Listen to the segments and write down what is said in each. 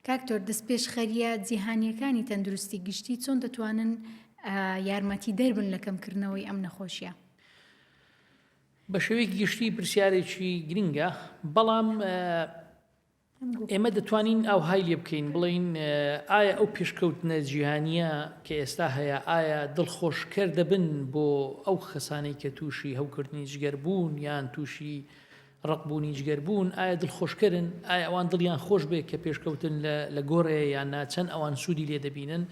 کاکتۆر دەست پێشخەریە جیهانیەکانی تەندروستی گشتی چۆن دەتوانن یارمەتی دەربن لە کەمکردنەوەی ئەم نەخۆشیە؟ بە شێوەیەکی گشتی پرسیارێکی گرنگە، بەڵام ئێمە دەتوانین ئاوهای لێ بکەین بڵین ئایا ئەو پێشکەوتنە جیهانیە کە ئێستا هەیە ئایا دڵخۆشکەر دەبن بۆ ئەو خەسانەی کە تووشی هەوکردنی جگەر بوون یان تووشی ڕقبوونی جگەر بوون، ئایا دڵخۆشکەرن، ئایا ئەوان دڵیان خۆش بێت کە پێشکەوتن لە گۆڕەیە یان ناچەند ئەوان سوودی لێ دەبینن.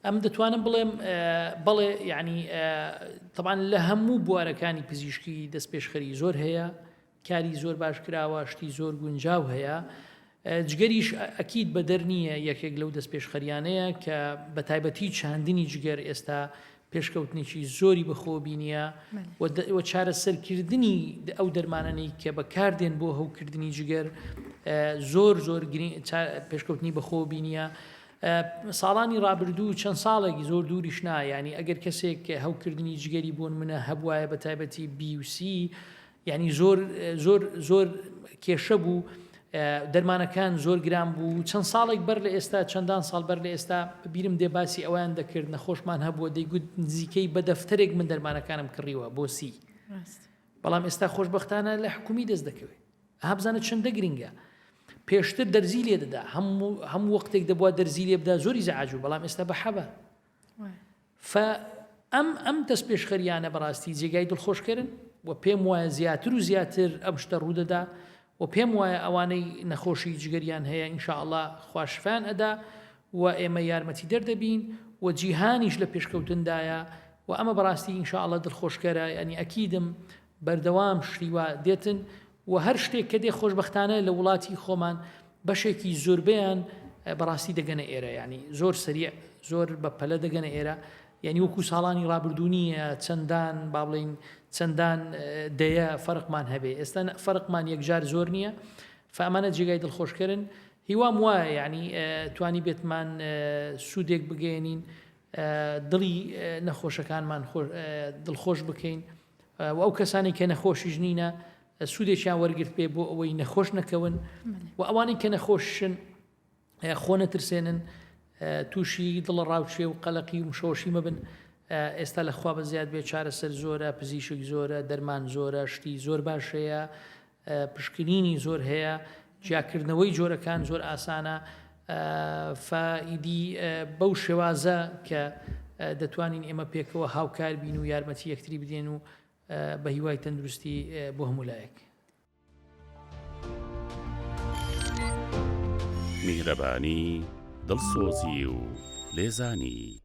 ئەم دەتوانم بڵێم بەڵێ یعنی طبعاً لە هەموو بوارەکانی پزیشکی دەست پێشخەری زۆر هەیە، کاری زۆر باش کراوە، شتی زۆر گونجاو هەیە. جگەریش ئەکید بە دەرنیە یەکێک لەو دەست پێشخەریانەیە کە بە تایبەتی چاندنی جگەر ئێستا پێشکەوتنێکی زۆری بەخۆبینیە و چارەسەرکردنی ئەو دەرمانانەی کە بەکاردێن بۆ هەوکردنی جگەر زۆر پێشکەوتنی بەخۆبینیە. ساڵانی ڕابردوو چەند ساڵێکی زۆر دووریش ینی ئەگەر کەسێک هەوکردنی جگەری بۆن منە هەبوایە بە تایبەتی BUC ینی زۆر کێشە بوو، دەرمانەکان زۆر گران بوو. چەند ساڵێک بەر لە ئێستا چەندان ساڵ بەر لە ئێستا بیرم دێ باسی ئەویان دەکرد نەخۆشمان هەبووە دەیگوت نزیکەی بە دەفتەرێک من دەرمانەکانم کڕیوە بۆ سی، بەڵام ئێستا خۆشبەختانە لە حکومی دەست دەکەوێت. هەبزانە چەندە گرنگە، پێشتر دەرزی لێ دەدا، هەموو وەختێک دەبووە دەرزی لێ بدا زۆری زەعاجوو، بەڵام ئێستا بە حەبە. ئەم دەست پێشخەریانە بەڕاستی جێگای دڵخۆشکردن و پێم وایە زیاتر و زیاتر ئەم شتە ڕوودەدا و پێم وایە ئەوانەی نەخۆشی جگەریان هەیە ئینشاءالله خوا شفایان ئەدا و ئێمە یارمەتی دەردەبین و جیهانیش لە پێشکەوتندایە و ئەمە بەڕاستی ئینشاءالله دڵخۆشکەرە. ینی ئەکیدم بەردەوام شتیوا دێتن و هەر شتێک کە دێ خۆشبەختانە لە وڵاتی خۆمان بەشێکی زۆربیان بەڕاستی دەگەنە ئێرە، ینی زۆر سریع زۆر بەپەلە دەگەنە ئێرە. یعنی وەکو ساڵانی ڕابردوونیە چەندان با بڵین چەندان دەیە فەرقمان هەبێ، ئێستا فەرقمان یەکجار زۆر نییە. فەمانە جێگای دڵخۆشکردن هیوام وایە ینی توانی بێتمان سوودێک بگەێنین، دڵی نەخۆشەکانمان دڵخۆش بکەین و ئەو کەسانی کە نەخۆشیش نینە سوودێکیان وەرگرت پێ بۆ ئەوەی نەخۆش نەکەون و ئەوانەی کە نەخۆشن خۆ نەترسێنن، تووشی دڵ ڕاوچێ و قەلەقی و مشۆشی مەبن. ئێستا لە خوا بەزیاد بێ چارەسەر زۆرە، پزیشک زۆرە، دەرمان زۆرە، شتی زۆر باش هەیە، پشکنینی زۆر هەیە، جیاکردنەوەی جۆرەکان زۆر ئاسانە. فائیدی بەو شێوازە کە دەتوانین ئێمە پێکەوە هاوکار بین و یارمەتی یەکتری بدێن و بە هیوای تەندروستی بۆ هەموو لایەک. میهرەبانی، دڵسۆزی و لێزانی.